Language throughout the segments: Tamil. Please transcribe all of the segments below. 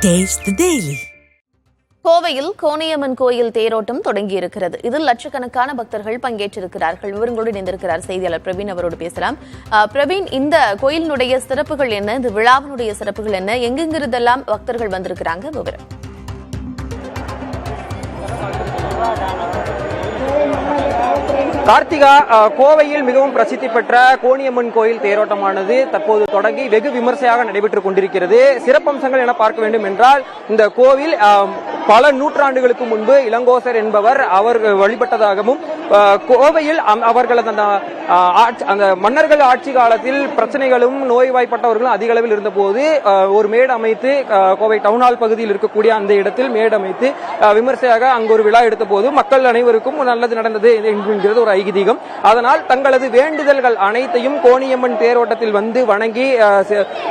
Taste the Daily. கோவையில் கோணியம்மன் கோயில் தேரோட்டம் தொடங்கியிருக்கிறது. இதில் லட்சக்கணக்கான பக்தர்கள் பங்கேற்றிருக்கிறார்கள். விவரங்களோடு இணைந்திருக்கிறார் செய்தியாளர் பிரவீன். அவரோடு பேசலாம். பிரவீன், இந்த கோயிலினுடைய சிறப்புகள் என்ன, இந்த விழாவினுடைய சிறப்புகள் என்ன, எங்கெங்கிருந்தெல்லாம் பக்தர்கள் வந்திருக்கிறாங்க, விவரம்? கார்த்திகா, கோவையில் மிகவும் பிரசித்தி பெற்ற கோணியம்மன் கோயில் தேரோட்டமானது தற்போது தொடங்கி வெகு விமர்சையாக நடைபெற்றுக் கொண்டிருக்கிறது. சிறப்பம்சங்கள் என பார்க்க வேண்டும் என்றால், இந்த கோவில் பல நூற்றாண்டுகளுக்கு முன்பு இளங்கோசர் என்பவர் அவர் வழிபட்டதாகவும், கோவையில் அவர்களது அந்த மன்னர்கள் ஆட்சி காலத்தில் பிரச்சனைகளும் நோய்வாய்ப்பட்டவர்களும் அதிக அளவில் இருந்தபோது ஒரு மேடு அமைத்து, கோவை டவுன்ஹால் பகுதியில் இருக்கக்கூடிய அந்த இடத்தில் மேடு அமைத்து விமர்சையாக அங்கு ஒரு விழா எடுத்த போது மக்கள் அனைவருக்கும் நல்லது நடந்தது என்கிறது ஒரு ஐதீகம். அதனால் தங்களது வேண்டுதல்கள் அனைத்தையும் கோணியம்மன் தேரோட்டத்தில் வந்து வணங்கி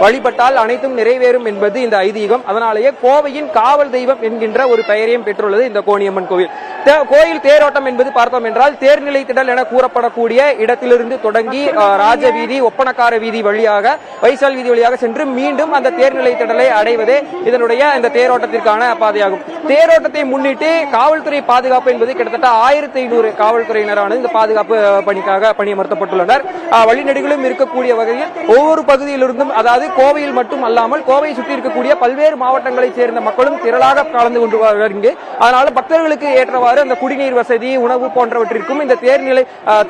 வழிபட்டால் அனைத்தும் நிறைவேறும் என்பது இந்த ஐதீகம். அதனாலேயே கோவையின் காவல் தெய்வம் என்கின்ற ஒரு பெயரையும் பெற்றுள்ளது இந்த கோணியம்மன் கோவில். கோயில் தேரோட்டம் என்பது பார்த்தோம் என்றால், தேர்நிலை திடல் என கூறப்படக்கூடிய இடத்திலிருந்து தொடங்கி ராஜவீதி, ஒப்பனக்கார வீதி வழியாக, வைசால் வீதி வழியாக சென்று மீண்டும் அந்த தேர்நிலை திடலை அடைவதே இதனுடைய இந்த தேரோட்டத்திற்கான பாதையாகும். தேரோட்டத்தை முன்னிட்டு காவல்துறை பாதுகாப்பு என்பது கிட்டத்தட்ட 1500 காவல்துறையினரானது இந்த பாதுகாப்பு பணிக்காக பணியமர்த்தப்பட்டுள்ளனர். வழிநெடுகிலும் இருக்கக்கூடிய வகையில் ஒவ்வொரு பகுதியிலிருந்தும், அதாவது கோவையில் மட்டும் அல்லாமல் கோவையை சுற்றி இருக்கக்கூடிய பல்வேறு மாவட்டங்களைச் சேர்ந்த மக்களும் திரளாக கலந்து கொண்டு வருகிறார்கள். அதனால பக்தர்களுக்கு ஏற்றவாறு அந்த குடிநீர் வசதி, உணவு போன்றவற்றிற்கும் இந்த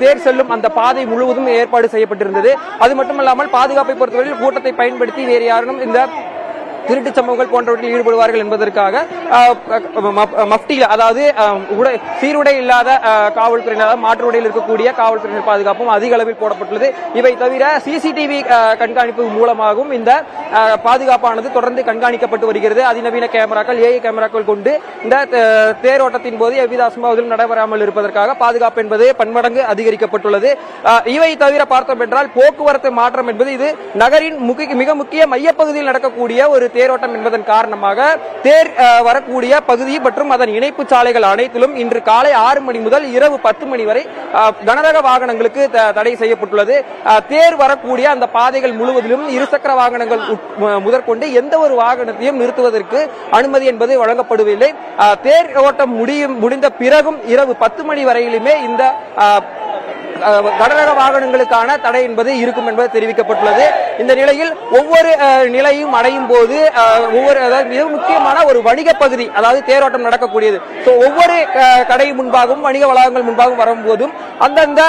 தேர் செல்லும் அந்த பாதை முழுவதும் ஏற்பாடு செய்யப்பட்டிருந்தது. அது மட்டுமல்லாமல் பாதுகாப்பை பொறுத்தவரையில் கூட்டத்தை பயன்படுத்தி வேறு யாரும் இந்த திருட்டு சம்பவங்கள் போன்றவற்றில் ஈடுபடுவார்கள் என்பதற்காக மஃப்டியில், அதாவது சீருடை இல்லாத காவல்துறையினர், மாற்று உடையில் இருக்கக்கூடிய காவல்துறையினர் பாதுகாப்பும் அதிக அளவில் போடப்பட்டுள்ளது. இவை தவிர சிசிடிவி கண்காணிப்பு மூலமாகவும் இந்த பாதுகாப்பானது தொடர்ந்து கண்காணிக்கப்பட்டு வருகிறது. அதிநவீன கேமராக்கள், ஏஐ கேமராக்கள் கொண்டு இந்த தேரோட்டத்தின் போது எவ்வித அசம்பாவிதம் நடைபெறாமல் இருப்பதற்காக பாதுகாப்பு என்பது பன்மடங்கு அதிகரிக்கப்பட்டுள்ளது. இவை தவிர பார்த்தோம் என்றால், போக்குவரத்து மாற்றம் என்பது இது நகரின் மிக முக்கிய மையப்பகுதியில் நடக்கக்கூடிய ஒரு தேரோட்டம் என்பதன் காரணமாக தேர் வரக்கூடிய பகுதி மற்றும் அதன் இணைப்பு சாலைகள் அனைத்திலும் இன்று காலை 6 மணி முதல் இரவு 10 மணி வரை கனரக வாகனங்களுக்கு தடை செய்யப்பட்டுள்ளது. தேர் வரக்கூடிய அந்த பாதைகள் முழுவதிலும் இருசக்கர வாகனங்கள் முதற்கொண்டு எந்த ஒரு வாகனத்தையும் நிறுத்துவதற்கு அனுமதி என்பது வழங்கப்படவில்லை. தேர் ஓட்டம் முடிந்த பிறகும் இரவு 10 மணி வரையிலுமே இந்த கனரக வாகனங்களுக்கான தடை என்பது இருக்கும் என்பது தெரிவிக்கப்பட்டுள்ளது. இந்த நிலையில் ஒவ்வொரு நிலையும் அடையும் போது மிக முக்கியமான ஒரு வணிக பகுதி, அதாவது தேரோட்டம் நடக்கக்கூடியது. ஒவ்வொரு கடை முன்பாகவும் வணிக வளாகங்கள் முன்பாகவும் வரும்போதும் அந்தந்த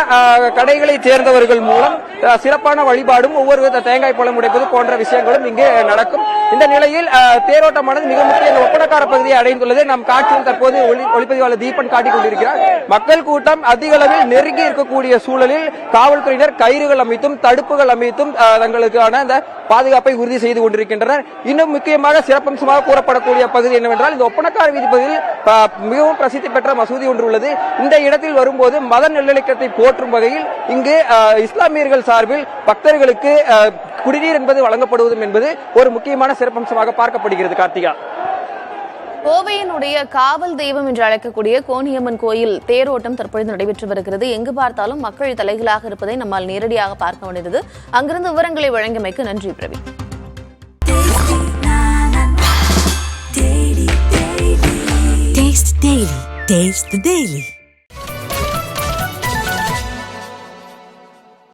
கடைகளை சேர்ந்தவர்கள் மூலம் சிறப்பான வழிபாடும், ஒவ்வொரு தேங்காய் பழம் உடைப்பது போன்ற விஷயங்களும் இங்கு நடக்கும். இந்த நிலையில் தேரோட்டமானது மிக முக்கிய ஒப்பனக்கார பகுதியை அடைந்துள்ளது. நம் காட்சியில் தற்போது ஒளிப்பதிவாளர் தீபன் காட்டிக் கொண்டிருக்கிறார். மக்கள் கூட்டம் அதிக அளவில் நெருங்கி இருக்கக்கூடிய சூழலில் காவல்துறையினர் கயிறுகள் அமைத்தும் தடுப்புகள் அமைத்தும் தங்களுக்கான இந்த பாதுகாப்பை உறுதி செய்து கொண்டிருக்கின்றனர். இன்னும் முக்கியமாக சிறப்பம்சமாக கூறப்படக்கூடிய பகுதி என்னவென்றால், இந்த ஒப்பனக்கார வீதி பகுதியில் மிகவும் பிரசித்தி பெற்ற மசூதி ஒன்று உள்ளது. இந்த இடத்தில் வரும்போது மத நல்லிணக்கத்தை போற்றும் வகையில் இங்கு இஸ்லாமியர்கள் சார்பில் பக்தர்களுக்கு குடிநீர் என்பது வழங்கப்படுவதும் என்பது ஒரு முக்கியமான சிறப்பம்சமாக பார்க்கப்படுகிறது. கார்த்திகா, கோவையினுடைய காவல் தெய்வம் என்று அழைக்கக்கூடிய கோணியம்மன் கோயில் தேரோட்டம் தற்பொழுது நடைபெற்று வருகிறது. எங்கு பார்த்தாலும் மக்கள் தலைகளாக இருப்பதை நம்மால் நேரடியாக பார்க்க முடிந்தது. அங்கிருந்து விவரங்களை வழங்கியமைக்கு நன்றி பிரவீன். Taste the Daily.